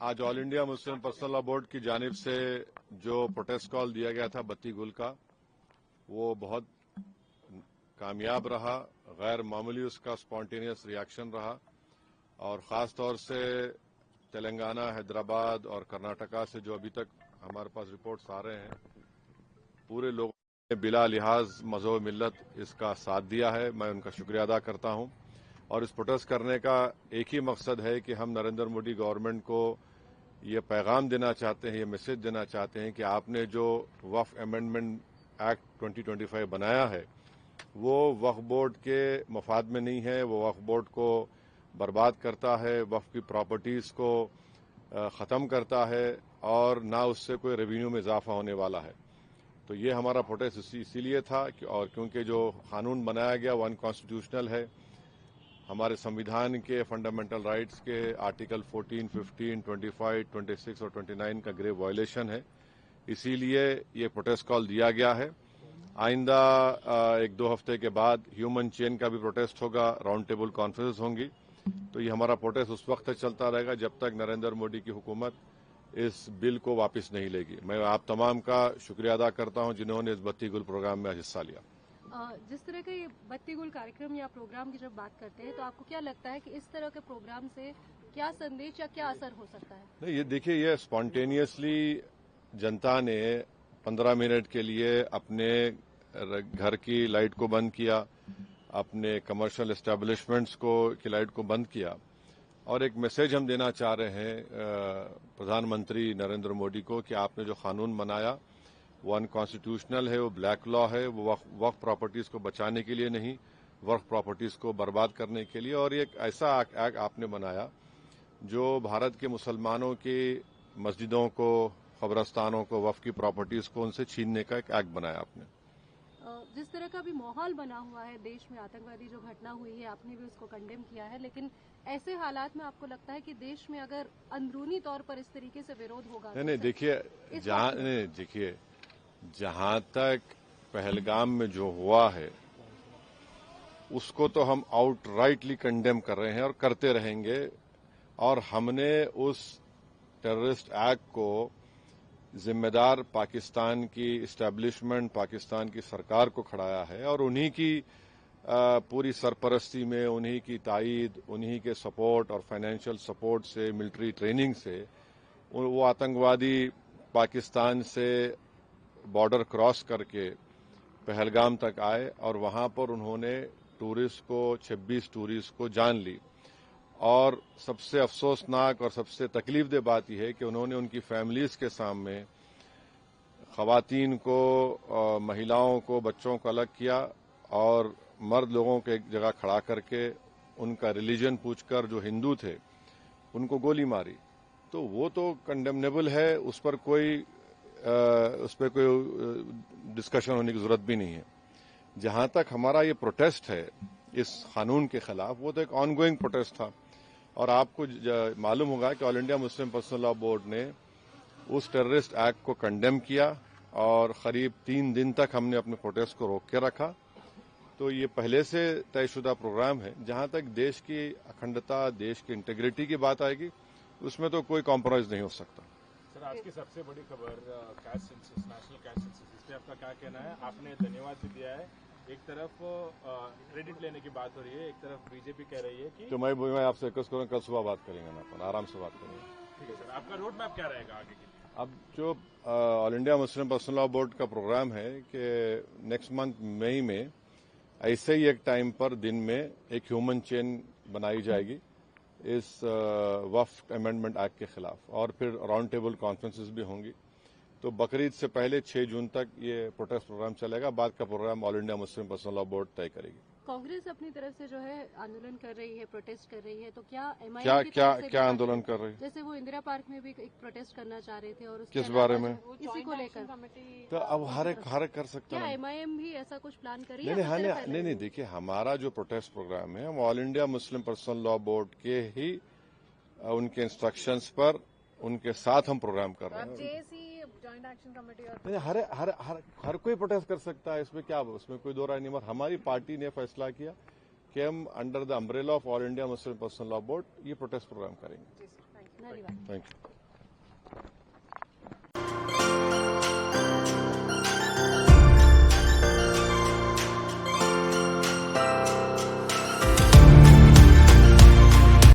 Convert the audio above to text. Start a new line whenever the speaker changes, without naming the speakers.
آج آل India Muslim personal لا board کی جانب سے جو پروٹیسٹ کال دیا گیا تھا بتی گل کا، وہ بہت کامیاب رہا، غیر معمولی اس کا اسپونٹینیس ریاکشن رہا، اور خاص طور سے تلنگانہ، حیدرآباد اور کرناٹکا سے جو ابھی تک ہمارے پاس رپورٹس آ رہے ہیں، پورے لوگوں نے بلا لحاظ مذہب و ملت اس کا ساتھ دیا ہے. میں ان کا شکریہ ادا کرتا ہوں. اور اس پروٹیسٹ کرنے کا ایک ہی مقصد ہے کہ ہم نریندر مودی گورنمنٹ کو یہ پیغام دینا چاہتے ہیں، یہ میسج دینا چاہتے ہیں کہ آپ نے جو وقف امینڈمنٹ ایکٹ 2025 بنایا ہے وہ وقف بورڈ کے مفاد میں نہیں ہے، وہ وقف بورڈ کو برباد کرتا ہے، وقف کی پراپرٹیز کو ختم کرتا ہے، اور نہ اس سے کوئی ریونیو میں اضافہ ہونے والا ہے. تو یہ ہمارا پروٹیسٹ اسی لیے تھا، اور کیونکہ جو قانون بنایا گیا وہ انکانسٹیٹیوشنل ہے، ہمارے سمویدھان کے فنڈامنٹل رائٹس کے آرٹیکل 14, 15, 25, 26 اور 29 کا گریو وائلیشن ہے. اسی لیے یہ پروٹیسٹ کال دیا گیا ہے. آئندہ ایک دو ہفتے کے بعد ہیومن چین کا بھی پروٹیسٹ ہوگا، راؤنڈ ٹیبل کانفرنس ہوں گی. تو یہ ہمارا پروٹیسٹ اس وقت تک چلتا رہے گا جب تک نریندر مودی کی حکومت اس بل کو واپس نہیں لے گی. میں آپ تمام کا شکریہ ادا کرتا ہوں جنہوں نے اس بتی گل پروگرام میں حصہ لیا.
جس طرح کا یہ بتی گل کارکرم یا پروگرام کی جب بات کرتے ہیں تو آپ کو کیا لگتا ہے کہ اس طرح کے پروگرام سے کیا سندیش یا کیا اثر ہو سکتا ہے؟
نہیں، یہ دیکھیے، یہ اسپونٹینیسلی جنتا نے 15 منٹ کے لیے اپنے گھر کی لائٹ کو بند کیا، اپنے کمرشل اسٹیبلشمنٹس کی لائٹ کو بند کیا، اور ایک میسج ہم دینا چاہ رہے ہیں پردھان منتری نریندر مودی کو کہ آپ نے جو قانون بنایا وہ انکانسٹیٹیوشنل ہے، وہ بلیک لا ہے، وہ وقف پراپرٹیز کو بچانے کے لیے نہیں، وقف پراپرٹیز کو برباد کرنے کے لیے. اور ایک ایسا ایکٹ آپ نے بنایا جو بھارت کے مسلمانوں کی مسجدوں کو، قبرستانوں کو، وقف کی پراپرٹیز کو ان سے چھیننے کا ایک ایکٹ بنایا آپ نے.
جس طرح کا بھی ماحول بنا ہوا ہے دیش میں، آتنکوادی جو گھٹنا ہوئی ہے آپ نے بھی اس کو کنڈیم کیا ہے، لیکن ایسے حالات میں آپ کو لگتا ہے کہ دیش میں اگر اندرونی طور پر اس طریقے سے ویرودھ ہوگا؟
نہیں، دیکھیے جہاں تک پہلگام میں جو ہوا ہے اس کو تو ہم آؤٹ رائٹلی کنڈیم کر رہے ہیں اور کرتے رہیں گے. اور ہم نے اس ٹیررسٹ ایکٹ کو ذمہ دار پاکستان کی اسٹیبلشمنٹ، پاکستان کی سرکار کو کھڑایا ہے، اور انہی کی پوری سرپرستی میں، انہی کی تائید، انہی کے سپورٹ اور فائنینشیل سپورٹ سے، ملٹری ٹریننگ سے وہ آتنکوادی پاکستان سے بارڈر کراس کر کے پہلگام تک آئے، اور وہاں پر انہوں نے 26 ٹورسٹ کو جان لی. اور سب سے افسوسناک اور سب سے تکلیف دہ بات یہ ہے کہ انہوں نے ان کی فیملیز کے سامنے خواتین کو، مہیلاؤں کو، بچوں کو الگ کیا، اور مرد لوگوں کو ایک جگہ کھڑا کر کے ان کا ریلیجن پوچھ کر جو ہندو تھے ان کو گولی ماری. تو وہ تو کنڈیمنیبل ہے، اس پر کوئی ڈسکشن ہونے کی ضرورت بھی نہیں ہے. جہاں تک ہمارا یہ پروٹیسٹ ہے اس قانون کے خلاف، وہ تو ایک آن گوئنگ پروٹیسٹ تھا. اور آپ کو معلوم ہوگا کہ آل انڈیا مسلم پرسنل لا بورڈ نے اس ٹیررسٹ ایکٹ کو کنڈیم کیا، اور قریب 3 دن تک ہم نے اپنے پروٹیسٹ کو روک کے رکھا. تو یہ پہلے سے طے شدہ پروگرام ہے. جہاں تک دیش کی اکھنڈتا، دیش کی انٹیگریٹی کی بات آئے گی، اس میں تو کوئی کمپرومائز نہیں ہو سکتا.
سر، آج کی سب سے بڑی خبر caste census, national caste census, اس پہ آپ کا کیا کہنا ہے؟ آپ نے دھنیواد بھی دیا ہے، ایک طرف کریڈٹ لینے کی بات ہو رہی ہے، ایک طرف بی جے پی کہہ رہی ہے کہ
تو میں آپ سے ریکویسٹ کروں، کل صبح بات کریں گے نا، اپن آرام سے بات کریں گے.
ٹھیک ہے سر، آپ کا روڈ میپ کیا رہے گا آگے کے لیے؟
اب جو آل انڈیا مسلم پرسنل لا بورڈ کا پروگرام ہے کہ نیکسٹ منتھ مئی میں ایسے ہی ایک ٹائم پر دن میں ایک ہیومن چین بنائی جائے گی اس وقف امینڈمنٹ ایکٹ کے خلاف، اور پھر راؤنڈ ٹیبل کانفرنسز بھی ہوں گی. تو بقرعید سے پہلے 6 جون تک یہ پروٹیسٹ پروگرام چلے گا. بعد کا پروگرام آل انڈیا مسلم پرسنل لا بورڈ طے کرے گی.
کانگریس اپنی طرف سے جو ہے آندولن کر رہی ہے، پروٹیسٹ کر رہی ہے، تو کیا ایم آئی ایم کی طرف سے
کیا آندولن کر رہی ہے؟
جیسے وہ اندرا پارک میں بھی ایک پروٹیسٹ کرنا چاہ رہے تھے، اور
کس بارے میں؟
اسی کو لے کر.
تو اب ہر ایک کر سکتا
کیا
ہے.
ایم آئی ایم بھی ایسا کچھ پلان کری ہے؟
نہیں، دیکھیے ہمارا جو پروٹیسٹ پروگرام ہے وہ آل انڈیا مسلم پرسنل لا بورڈ کے ہی ان کے انسٹرکشنز پر، ان کے ساتھ ہم پروگرام کر رہے ہیں.
جوائنٹ ایکشن کمیٹی
ہر کوئی پروٹیسٹ کر سکتا ہے، اس میں کوئی دو رائے نہیں. مگر ہماری پارٹی نے فیصلہ کیا کہ ہم under the umbrella of all India Muslim personal law board یہ پروٹیسٹ پروگرام کریں گے.
Thank you.